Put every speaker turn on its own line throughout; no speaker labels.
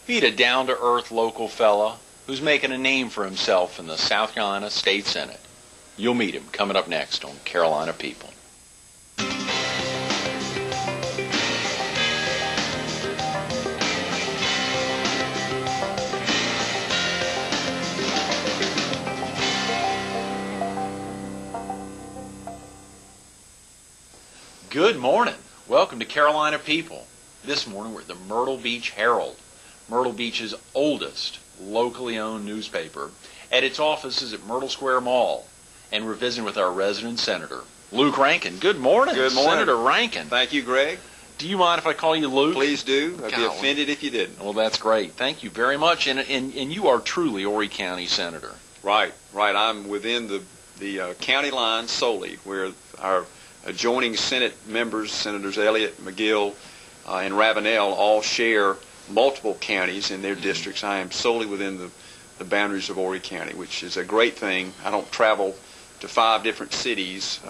Meet a down-to-earth local fella who's making a name for himself in the South Carolina State Senate. You'll meet him coming up next on Carolina People. Good morning. Welcome to Carolina People. This morning we're at the Myrtle Beach Herald, Myrtle Beach's oldest locally owned newspaper, at its offices at Myrtle Square Mall. And we're visiting with our resident senator, Luke Rankin. Good morning.
Good morning.
Senator Rankin.
Thank you, Greg.
Do you mind if I call you Luke?
Please do. I'd be offended if you didn't.
Well, that's great. Thank you very much. And you are truly Horry County Senator.
Right. I'm within the county line solely, where our adjoining Senate members, Senators Elliott, McGill, and Ravenel, all share multiple counties in their districts. I am solely within the boundaries of Horry County, which is a great thing. I don't travel to 5 different cities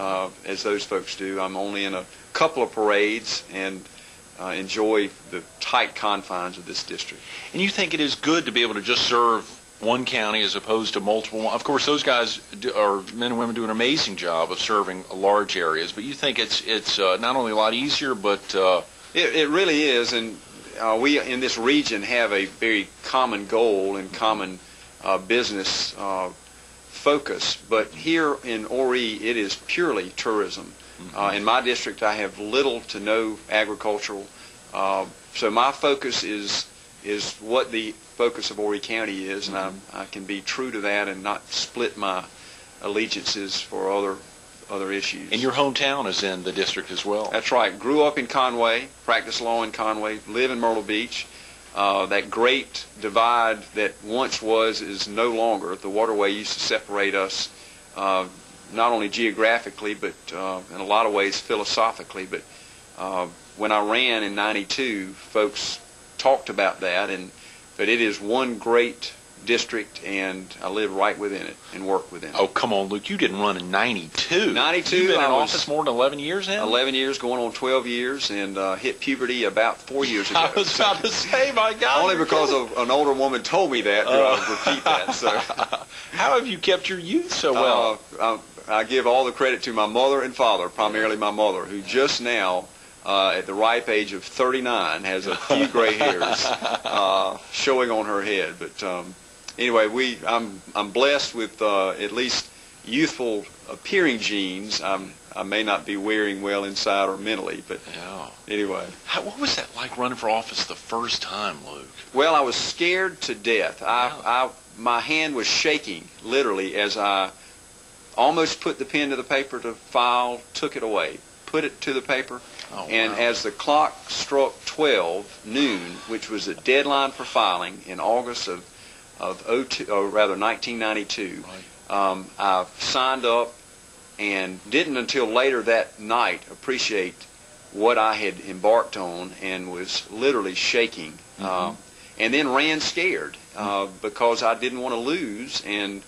as those folks do. I'm only in a couple of parades and enjoy the tight confines of this district.
And you think it is good to be able to just serve one county as opposed to multiple? Of course, those guys are men and women do an amazing job of serving large areas, but you think it's not only a lot easier, but
it really is. And we in this region have a very common goal and common business focus, but here in Horry it is purely tourism. In my district I have little to no agricultural, so my focus is what the focus of Horry County is, and I can be true to that and not split my allegiances for other issues.
And your hometown is in the district as well.
That's right. Grew up in Conway, practiced law in Conway, live in Myrtle Beach. That great divide that once was is no longer. The waterway used to separate us not only geographically, but in a lot of ways philosophically. But when I ran in '92, folks talked about that, but it is one great district, and I live right within it and work within it.
Oh, come on, Luke. You didn't run in '92.
'92.
You've been in office more than 11 years now?
11 years, going on 12 years, and hit puberty about 4 years ago.
I was about to say, my God.
Only because of an older woman told me that, do I repeat that. So.
How have you kept your youth so well?
I give all the credit to my mother and father, primarily my mother, who just now, at the ripe age of 39, has a few gray hairs showing on her head. But anyway, I'm blessed with at least youthful appearing genes. I may not be wearing well inside or mentally, but anyway.
What was that like running for office the first time, Luke?
Well, I was scared to death. My hand was shaking, literally, as I almost put the pen to the paper to file, took it away, put it to the paper, and as the clock struck 12 noon, which was the deadline for filing in August of 1992, I signed up and didn't until later that night appreciate what I had embarked on, and was literally shaking, and then ran scared because I didn't want to lose, and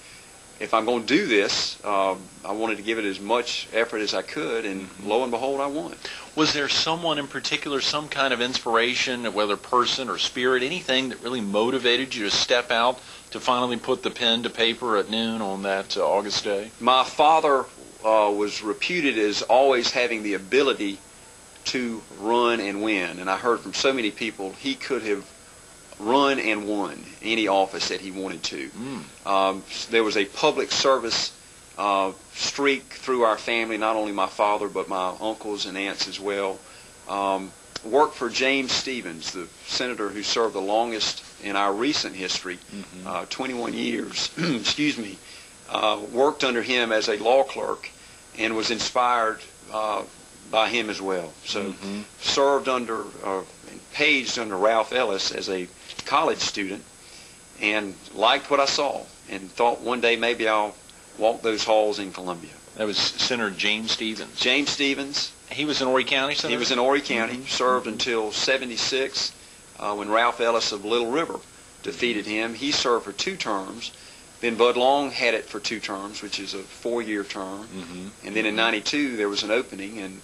if I'm going to do this, I wanted to give it as much effort as I could, and lo and behold, I won.
Was there someone in particular, some kind of inspiration, whether person or spirit, anything that really motivated you to step out to finally put the pen to paper at noon on that August day?
My father was reputed as always having the ability to run and win, and I heard from so many people he could have run and won any office that he wanted to. There was a public service streak through our family, not only my father but my uncles and aunts as well. Worked for James Stephens, the senator who served the longest in our recent history, 21 years, excuse me. Worked under him as a law clerk and was inspired by him as well. So served under, paged under Ralph Ellis as a college student, and liked what I saw, and thought one day maybe I'll walk those halls in Columbia.
That was Senator James Stephens.
James Stephens.
He was in Horry County, Senator?
He was in Horry County, served until '76 when Ralph Ellis of Little River defeated him. He served for 2 terms. Then Bud Long had it for 2 terms, which is a 4-year term. And then in '92 there was an opening, and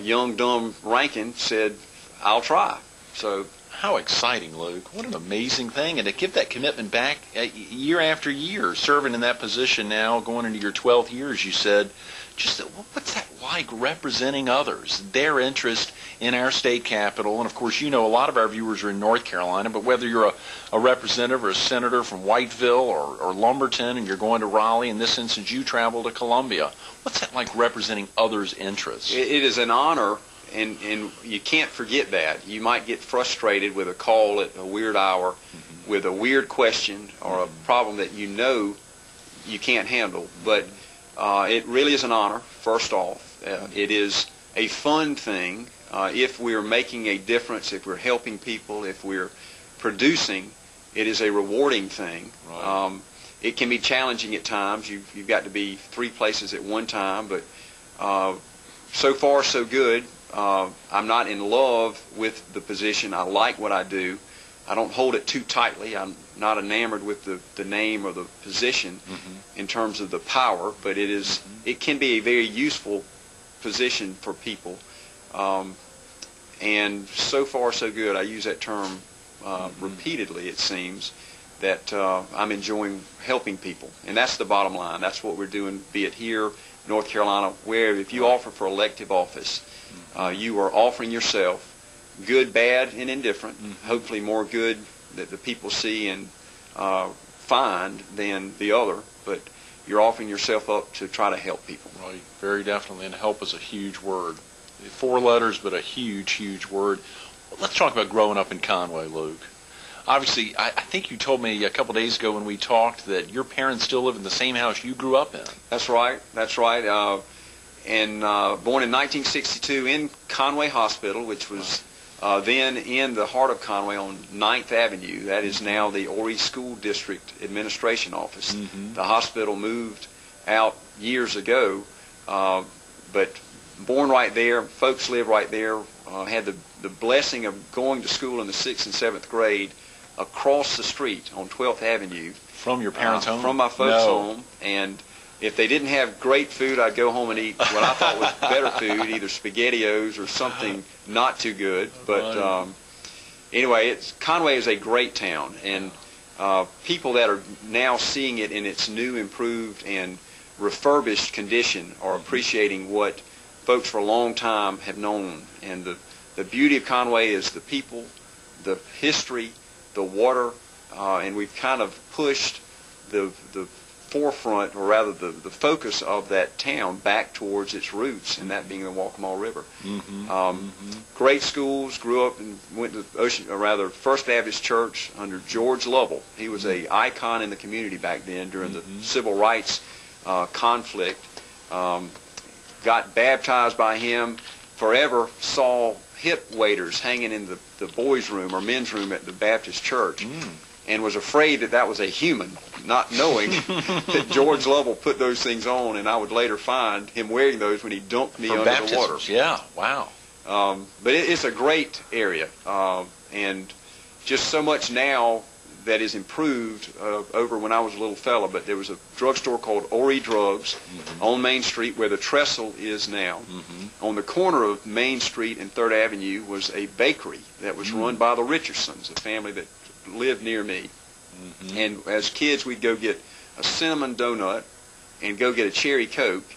young, dumb Rankin said, I'll try. So
How exciting, Luke. What an amazing thing. And to give that commitment back year after year, serving in that position now, going into your 12th year, as you said, just what's that like representing others, their interest in our state capital? And, of course, you know a lot of our viewers are in North Carolina, but whether you're a representative or a senator from Whiteville or Lumberton and you're going to Raleigh, in this instance you travel to Columbia, what's that like representing others' interests?
It is an honor. And you can't forget that. You might get frustrated with a call at a weird hour with a weird question or a problem that you know you can't handle. But it really is an honor, first off. It is a fun thing. If we're making a difference, if we're helping people, if we're producing, it is a rewarding thing.
Right.
It can be challenging at times. You've got to be 3 places at one time, but so far so good. I'm not in love with the position. I like what I do. I don't hold it too tightly. I'm not enamored with the name or the position in terms of the power, but it can be a very useful position for people. And so far so good. I use that term repeatedly, it seems, that I'm enjoying helping people. And that's the bottom line. That's what we're doing, be it here, North Carolina, where if you offer for elective office, you are offering yourself, good, bad, and indifferent, hopefully more good that the people see and find than the other, but you're offering yourself up to try to help people.
Right, very definitely, and help is a huge word. 4 letters, but a huge, huge word. Let's talk about growing up in Conway, Luke. Obviously, I think you told me a couple days ago when we talked that your parents still live in the same house you grew up in.
That's right. That's right. Born in 1962 in Conway Hospital, which was then in the heart of Conway on 9th Avenue. That is now the Horry School District Administration Office. The hospital moved out years ago, but born right there, folks live right there, had the blessing of going to school in the 6th and 7th grade across the street on 12th Avenue.
From your parents' home?
From my folks' home. And if they didn't have great food, I'd go home and eat what I thought was better food, either SpaghettiOs or something not too good. But anyway, Conway is a great town, and people that are now seeing it in its new, improved, and refurbished condition are appreciating what folks for a long time have known. And the beauty of Conway is the people, the history, the water, and we've kind of pushed the forefront, or rather the focus of that town back towards its roots, and that being the Waccamaw River. Great schools. Grew up and went to First Baptist Church under George Lovell. He was an icon in the community back then during the civil rights conflict. Got baptized by him. Forever saw hip waders hanging in the boys' room or men's room at the Baptist church, and was afraid that was a human, not knowing that George Lovell put those things on, and I would later find him wearing those when he dunked me under the water.
Yeah, wow.
But it's a great area, and just so much now that is improved over when I was a little fella. But there was a drugstore called Horry Drugs on Main Street where the trestle is now. On the corner of Main Street and 3rd Avenue was a bakery that was run by the Richardsons, a family that lived near me. And as kids, we'd go get a cinnamon donut and go get a cherry Coke.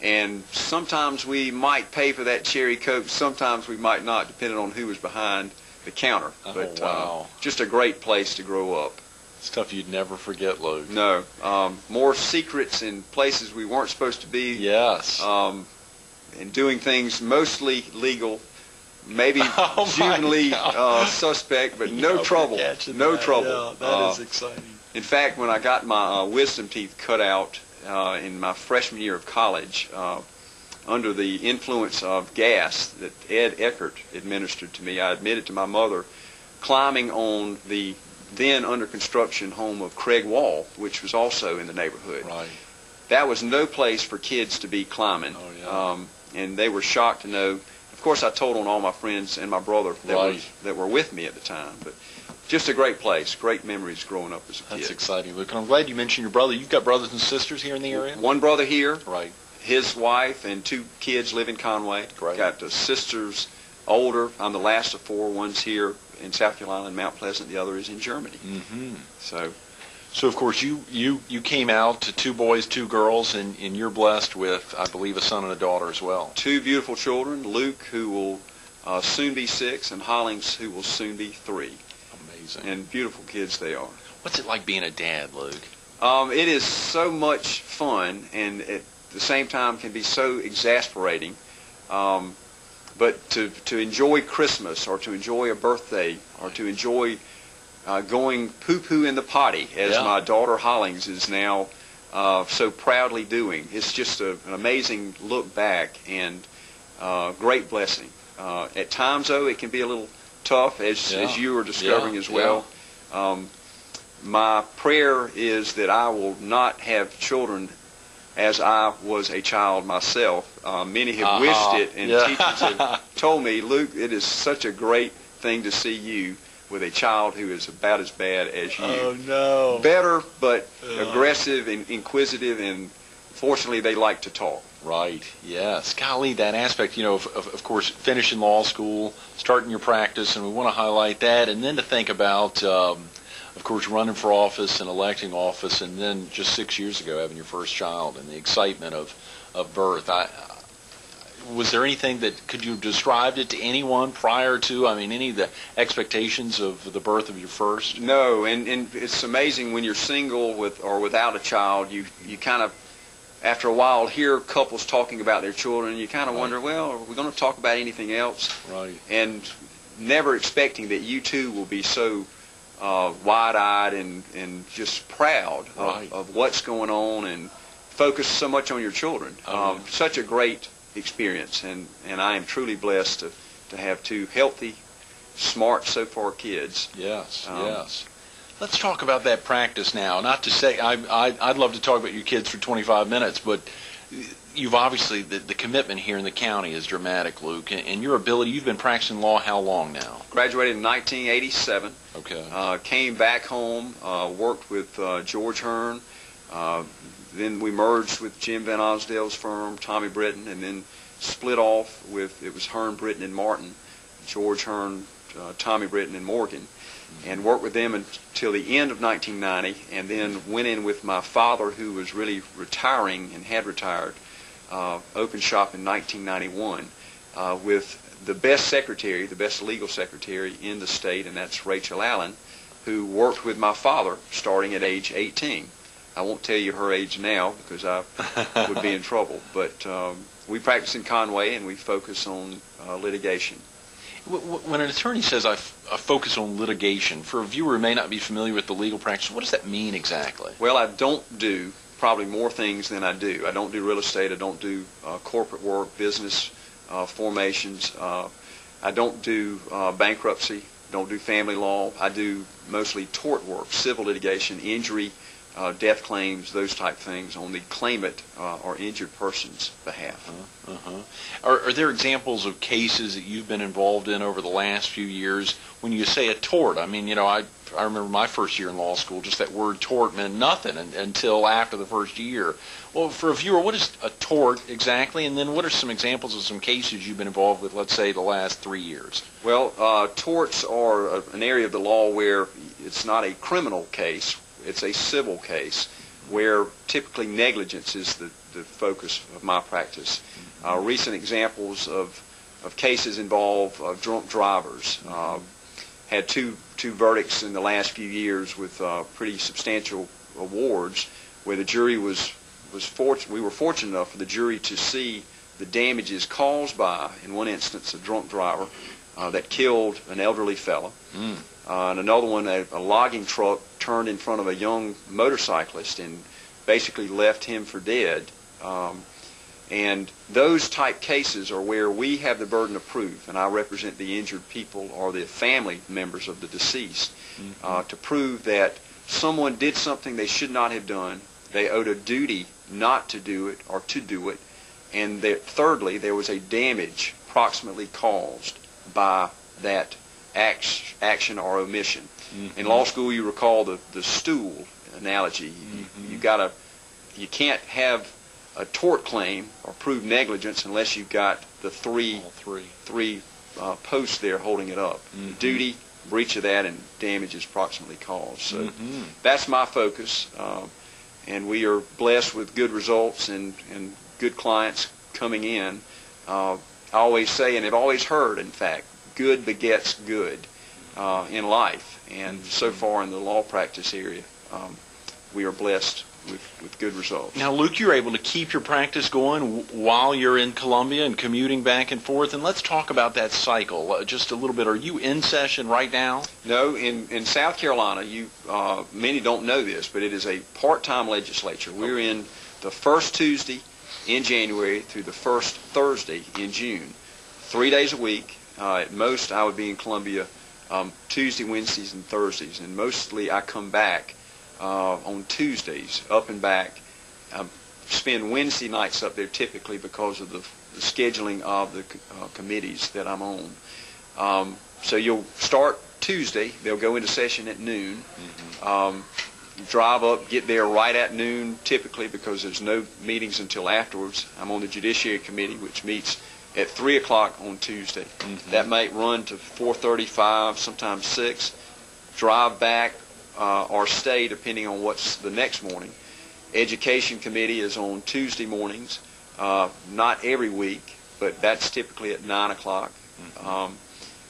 And sometimes we might pay for that cherry Coke, sometimes we might not, depending on who was behind the counter. But
wow.
Just a great place to grow up.
Stuff you'd never forget, Luke.
No. More secrets in places we weren't supposed to be.
Yes.
And doing things mostly legal, maybe juvenilely suspect, but no trouble. No trouble.
Yeah, that is exciting.
In fact, when I got my wisdom teeth cut out in my freshman year of college, under the influence of gas that Ed Eckert administered to me, I admitted to my mother climbing on the then under construction home of Craig Wall, which was also in the neighborhood.
Right.
That was no place for kids to be climbing.
Oh, yeah.
And they were shocked to know. Of course, I told on all my friends and my brother that were with me at the time. But just a great place, great memories growing up as a kid.
That's exciting, Luke. And I'm glad you mentioned your brother. You've got brothers and sisters here in the area?
One brother here.
Right.
His wife and 2 kids live in Conway.
Great.
Got sisters older. I'm the last of 4. One's here in South Carolina and Mount Pleasant. The other is in Germany.
Mm-hmm.
So
of course, you came out to 2 boys, 2 girls, and you're blessed with, I believe, a son and a daughter as well.
2 beautiful children, Luke, who will soon be 6, and Hollings, who will soon be 3.
Amazing.
And beautiful kids they are.
What's it like being a dad, Luke?
It is so much fun, and at the same time can be so exasperating. But to enjoy Christmas, or to enjoy a birthday, or to enjoy going poo-poo in the potty, as my daughter Hollings is now so proudly doing, it's just an amazing look back and great blessing. At times, though, it can be a little tough, as you are discovering as well. My prayer is that I will not have children as I was a child myself. Many have wished it, and teachers have told me, Luke, it is such a great thing to see you with a child who is about as bad as you.
Oh, no.
Better, but aggressive and inquisitive, and fortunately they like to talk.
Right, yes. Golly, that aspect, of course, finishing law school, starting your practice, and we want to highlight that, and then to think about, of course, running for office and electing office, and then just 6 years ago having your first child and the excitement of birth. Was there anything could you have described it to anyone prior to, any of the expectations of the birth of your first?
No, and it's amazing when you're single with or without a child, you kind of, after a while, hear couples talking about their children, and you kind of wonder, well, are we going to talk about anything else?
Right.
And never expecting that you too will be so wide-eyed and just proud of what's going on, and focus so much on your children. Such a great experience, and I am truly blessed to have 2 healthy, smart so far kids.
Yes, yes. Let's talk about that practice now. Not to say I'd love to talk about your kids for 25 minutes, but you've obviously the commitment here in the county is dramatic, Luke, and your ability. You've been practicing law how long now?
Graduated in 1987.
Okay.
Came back home, worked with George Hearn. Then we merged with Jim Van Osdale's firm, Tommy Britton, and then split off with, it was Hearn, Britton, and Martin, George Hearn, Tommy Britton, and Morgan, and worked with them until the end of 1990, and then went in with my father, who was really retiring and had retired, opened shop in 1991 with the best secretary, the best legal secretary in the state, and that's Rachel Allen, who worked with my father starting at age 18. I won't tell you her age now because I would be in trouble, but we practice in Conway, and we focus on litigation.
When an attorney says I focus on litigation, for a viewer who may not be familiar with the legal practice, what does that mean exactly?
Well, I don't do probably more things than I do. I don't do real estate. I don't do corporate work, business formations. I don't do bankruptcy. Don't do family law. I do mostly tort work, civil litigation, injury, death claims, those type things on the claimant or injured person's behalf.
Are there examples of cases that you've been involved in over the last few years when you say a tort? I remember my first year in law school, just that word tort meant nothing until after the first year. Well, for a viewer, what is a tort exactly, and then what are some examples of some cases you've been involved with, let's say, the last 3 years?
Well, torts are an area of the law where it's not a criminal case. It's a civil case where typically negligence is the focus of my practice. Recent examples of cases involve drunk drivers. Had two verdicts in the last few years with pretty substantial awards where the jury was fortunate. We were fortunate enough for the jury to see the damages caused by, in one instance, a drunk driver that killed an elderly fellow. And another one, a logging truck turned in front of a young motorcyclist and basically left him for dead. And those type cases are where we have the burden of proof, and I represent the injured people or the family members of the deceased, to prove that someone did something they should not have done. They owed a duty not to do it or to do it. And that, thirdly, there was a damage proximately caused by that action or omission. In law school, you recall the stool analogy. You can't have a tort claim or prove negligence unless you've got the three posts there holding it up: duty, breach of that and damages proximately caused. So that's my focus, and we are blessed with good results and good clients coming in. I always say, and I've always heard, in fact, good begets good in life, and so far in the law practice area, we are blessed with good results.
Now, Luke, you're able to keep your practice going while you're in Columbia and commuting back and forth, and let's talk about that cycle just a little bit. Are you in session right now?
No, in South Carolina, many don't know this, but it is a part-time legislature. We're in the first Tuesday in January through the first Thursday in June, 3 days a week. At most, I would be in Columbia Tuesday, Wednesdays, and Thursdays, and mostly I come back on Tuesdays, up and back. Spend Wednesday nights up there typically because of the scheduling of the committees that I'm on. So you'll start Tuesday. They'll go into session at noon. Drive up, get there right at noon typically because there's no meetings until afterwards. I'm on the Judiciary Committee, which meets at 3 o'clock on Tuesday. That might run to 4:35, sometimes 6. Drive back or stay depending on what's the next morning. Education Committee is on Tuesday mornings, not every week, but that's typically at 9 o'clock.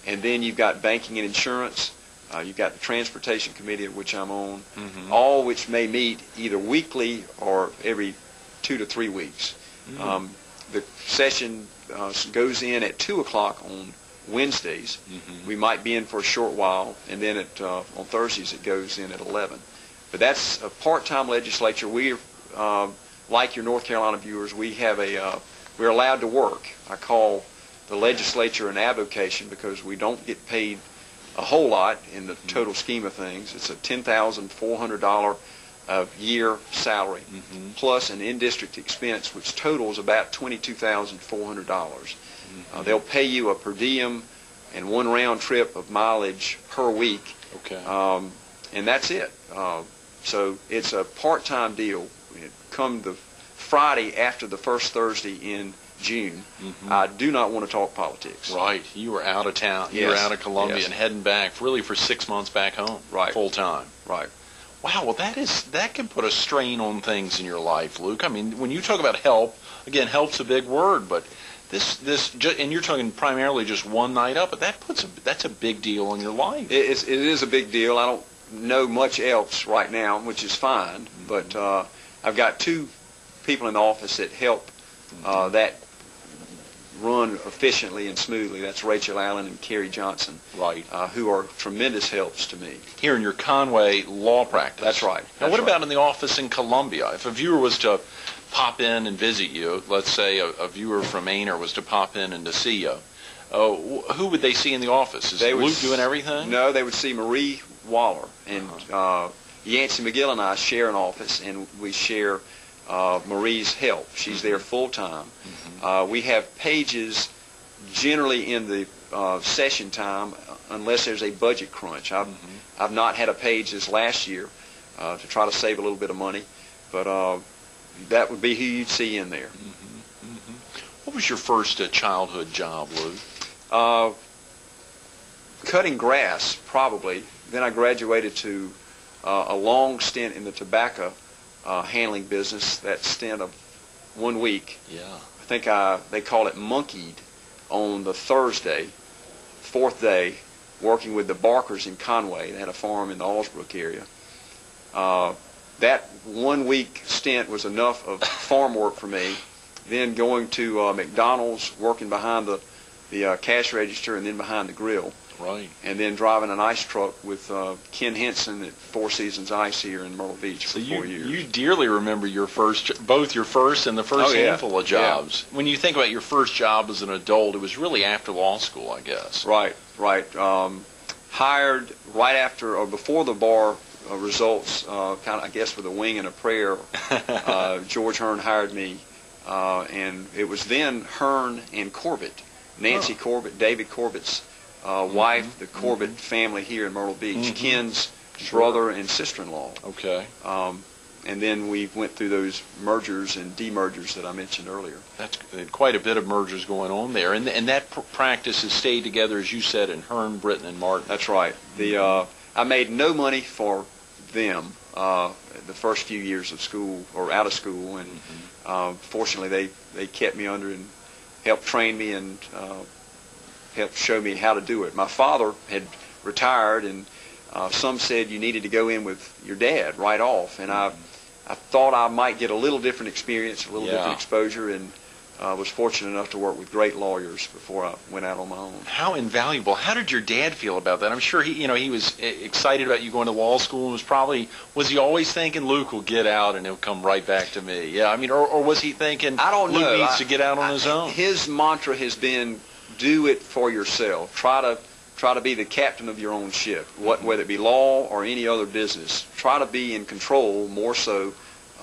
And then you've got Banking and Insurance. You've got the Transportation Committee, of which I'm on, all which may meet either weekly or every 2 to 3 weeks. The session goes in at 2 o'clock on Wednesdays. We might be in for a short while, and then on Thursdays it goes in at 11. But that's a part-time legislature. We're like your North Carolina viewers. We're allowed to work. I call the legislature an avocation because we don't get paid a whole lot in the total scheme of things. It's a $10,400 a year salary plus an in-district expense, which totals about $22,400. They'll pay you a per diem and one round trip of mileage per week, and that's it. So it's a part-time deal. Come the Friday after the first Thursday in June, I do not want to talk politics.
Right. You were out of town. You were out of Columbia and heading back really for 6 months back home.
Right.
Full time.
Right.
Wow. Well, that can put a strain on things in your life, Luke. I mean, when you talk about help, again, help's a big word, but and you're talking primarily just one night up, but that's a big deal in your life.
It is a big deal. I don't know much else right now, which is fine, but I've got 2 people in the office that help that run efficiently and smoothly. That's Rachel Allen and Carrie Johnson, who are tremendous helps to me.
Here in your Conway law practice.
That's right.
Now, what about in the office in Columbia? If a viewer was to pop in and visit you, let's say a viewer from Ainer was to pop in and to see you, who would they see in the office? Is Luke doing everything?
No, they would see Marie Waller. And Yancey McGill and I share an office, and we share Marie's help. She's there full time. We have pages generally in the session time unless there's a budget crunch. I've not had a page this last year to try to save a little bit of money, but that would be who you'd see in there.
What was your first childhood job, Luke?
Cutting grass, probably. Then I graduated to a long stint in the tobacco handling business. That stint of 1 week.
Yeah.
I think they call it monkeyed on the Thursday, 4th day, working with the Barkers in Conway. They had a farm in the Allsbrook area. That 1 week stint was enough of farm work for me. Then going to McDonald's, working behind the cash register and then behind the grill.
Right.
And then driving an ice truck with Ken Henson at Four Seasons Ice here in Myrtle Beach for 4 years. You
dearly remember both your first and the first handful of jobs. Yeah. When you think about your first job as an adult, it was really after law school, I guess.
Right. Hired right after or before the bar results, kind of, I guess, with a wing and a prayer. George Hearn hired me, and it was then Hearn and Corbett, Nancy Corbett, David Corbett's wife, the Corbett family here in Myrtle Beach, Ken's brother and sister-in-law.
Okay.
and then we went through those mergers and demergers that I mentioned earlier.
That's quite a bit of mergers going on there, and that practice has stayed together, as you said, in Hearn, Britton, and Martin.
That's right. I made no money for them the first few years of school or out of school, and fortunately they kept me under and helped train me and helped show me how to do it. My father had retired, and some said you needed to go in with your dad right off, and I thought I might get a little different experience, a little different exposure, and was fortunate enough to work with great lawyers before I went out on my own.
How invaluable. How did your dad feel about that? I'm sure he was excited about you going to law school, and was he always thinking, Luke will get out and he'll come right back to me? Yeah, I mean, or was he thinking,
I don't know.
Luke needs to get out on his own?
His mantra has been, do it for yourself. Try to be the captain of your own ship, whether it be law or any other business. Try to be in control more so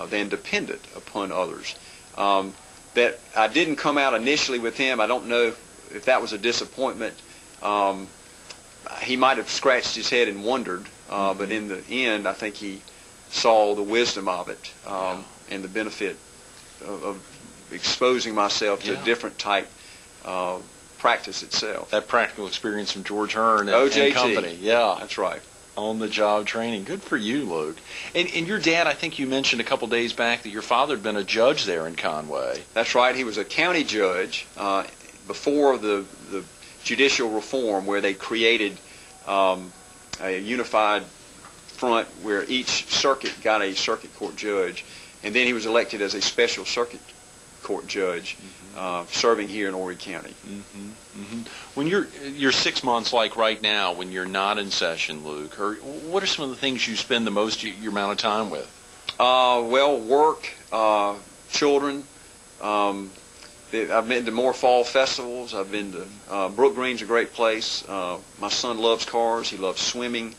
than dependent upon others. That I didn't come out initially with him. I don't know if that was a disappointment. He might have scratched his head and wondered, but in the end, I think he saw the wisdom of it and the benefit of exposing myself to a different type practice itself.
That practical experience from George Hearn and
OJT.
company. Yeah,
that's right.
On-the-job training. Good for you, Luke. And your dad, I think you mentioned a couple days back that your father had been a judge there in Conway.
That's right. He was a county judge before the judicial reform, where they created a unified front where each circuit got a circuit court judge. And then he was elected as a special circuit court judge, serving here in Horry County.
When you're 6 months, like right now, when you're not in session, Luke, or what are some of the things you spend the most your amount of time with?
Well, work, children. I've been to more fall festivals. I've been to Brook Green's a great place. My son loves cars. He loves swimming.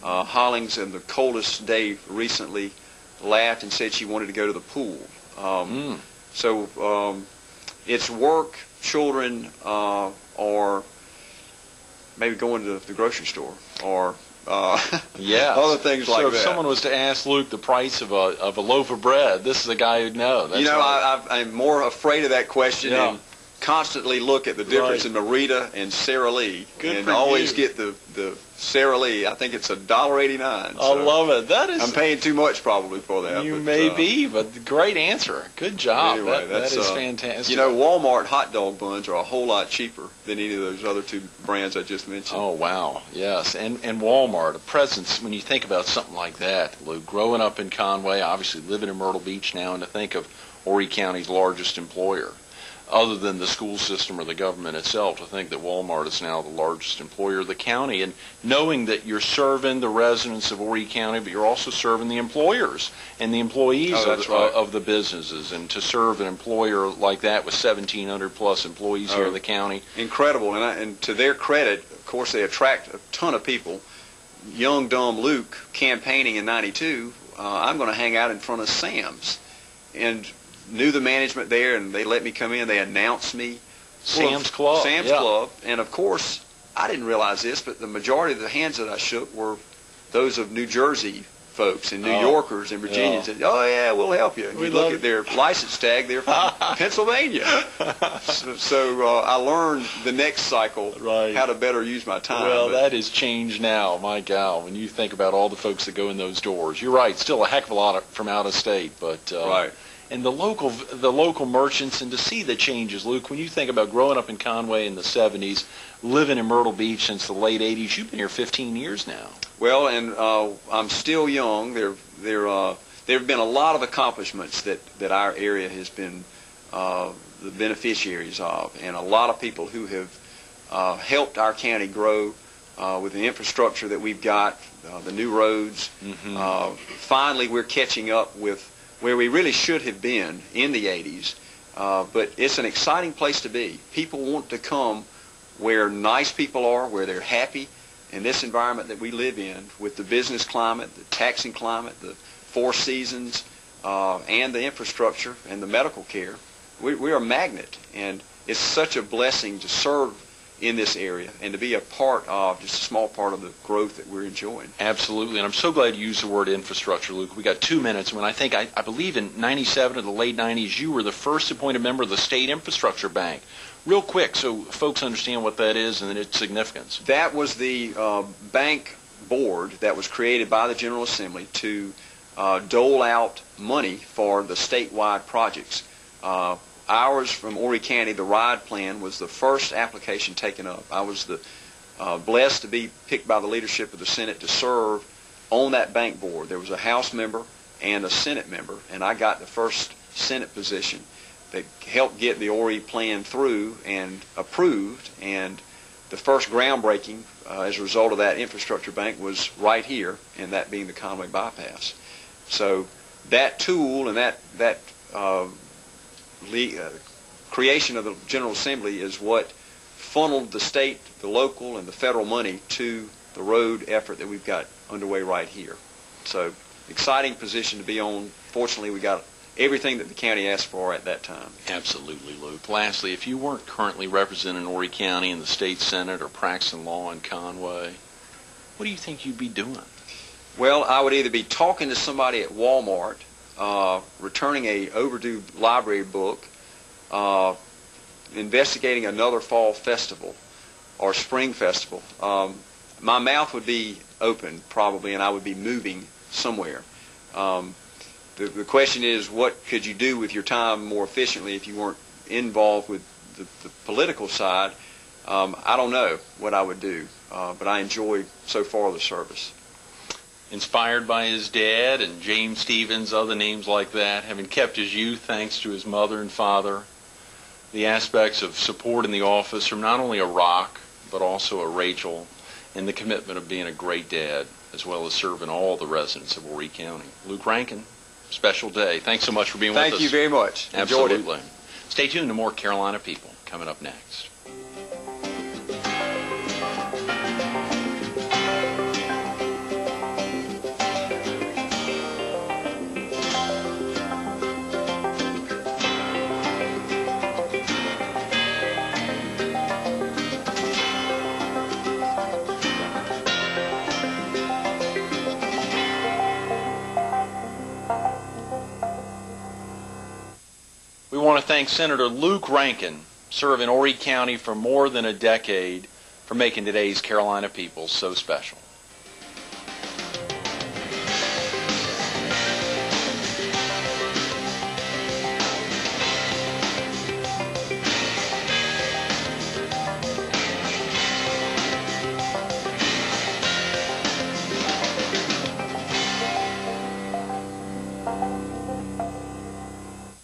Hollings, on the coldest day recently, laughed and said she wanted to go to the pool. So it's work, children, or maybe going to the grocery store, or other things like that.
So if someone was to ask Luke the price of a loaf of bread, this is a guy who'd know. That's
I'm more afraid of that question and constantly look at the difference in Marita and Sara Lee, and always get the Sara Lee. I think it's $1.89.
I love it.
I'm paying too much probably for that.
You may be, but great answer. Good job.
Anyway,
that is fantastic.
Walmart hot dog buns are a whole lot cheaper than any of those other two brands I just mentioned.
Oh, wow. Yes. And Walmart, a presence, when you think about something like that, Luke, growing up in Conway, obviously living in Myrtle Beach now, and to think of Horry County's largest employer, other than the school system or the government itself, to think that Walmart is now the largest employer of the county, and knowing that you're serving the residents of Horry County, but you're also serving the employers and the employees of the businesses, and to serve an employer like that with 1,700 plus employees here in the county.
Incredible, and to their credit, of course, they attract a ton of people. Young, dumb Luke campaigning in '92, I'm going to hang out in front of Sam's, and knew the management there, and they let me come in. They announced me.
Sam's Club.
Sam's Club. And, of course, I didn't realize this, but the majority of the hands that I shook were those of New Jersey folks and New Yorkers and Virginians. And, oh, yeah, we'll help you. And you look at their license tag, they're from Pennsylvania. So I learned the next cycle how to better use my time.
Well, that has changed now, my gal, when you think about all the folks that go in those doors. You're right, still a heck of a lot from out of state, but and the local merchants, and to see the changes, Luke, when you think about growing up in Conway in the 70s, living in Myrtle Beach since the late 80s, you've been here 15 years now.
Well, and I'm still young. There have been a lot of accomplishments that our area has been the beneficiaries of, and a lot of people who have helped our county grow with the infrastructure that we've got, the new roads. Finally, we're catching up with where we really should have been in the 80s. But it's an exciting place to be. People want to come where nice people are, where they're happy, in this environment that we live in, with the business climate, the taxing climate, the four seasons, and the infrastructure and the medical care. We are a magnet, and it's such a blessing to serve in this area and to be a part of, just a small part of the growth that we're enjoying.
Absolutely, and I'm so glad you used the word infrastructure, Luke. We got 2 minutes. When I believe in '97 or the late '90s, you were the first appointed member of the State Infrastructure Bank. Real quick, so folks understand what that is and its significance.
That was the bank board that was created by the General Assembly to dole out money for the statewide projects. Ours from Horry County, the RIDE plan, was the first application taken up. I was blessed to be picked by the leadership of the Senate to serve on that bank board. There was a House member and a Senate member, and I got the first Senate position that helped get the Horry plan through and approved, and the first groundbreaking as a result of that infrastructure bank was right here, and that being the Conway bypass. So that tool and that creation of the General Assembly is what funneled the state, the local, and the federal money to the road effort that we've got underway right here. So exciting position to be on. Fortunately, we got everything that the county asked for at that time.
Absolutely, Luke. Lastly, if you weren't currently representing Horry County in the state Senate or practicing law in Conway, what do you think you'd be doing?
Well, I would either be talking to somebody at Walmart, returning a overdue library book, investigating another fall festival or spring festival. My mouth would be open probably, and I would be moving somewhere. The question is, what could you do with your time more efficiently if you weren't involved with the political side? I don't know what I would do, but I enjoy so far the service.
Inspired by his dad and James Stevens, other names like that, having kept his youth thanks to his mother and father, the aspects of support in the office from not only a Rock, but also a Rachel, and the commitment of being a great dad, as well as serving all the residents of Horry County. Luke Rankin, special day. Thanks so much for being with us.
Thank you very much.
Absolutely.
Enjoyed it.
Stay tuned to more Carolina People coming up next. We want to thank Senator Luke Rankin, serving Horry County for more than a decade, for making today's Carolina People so special.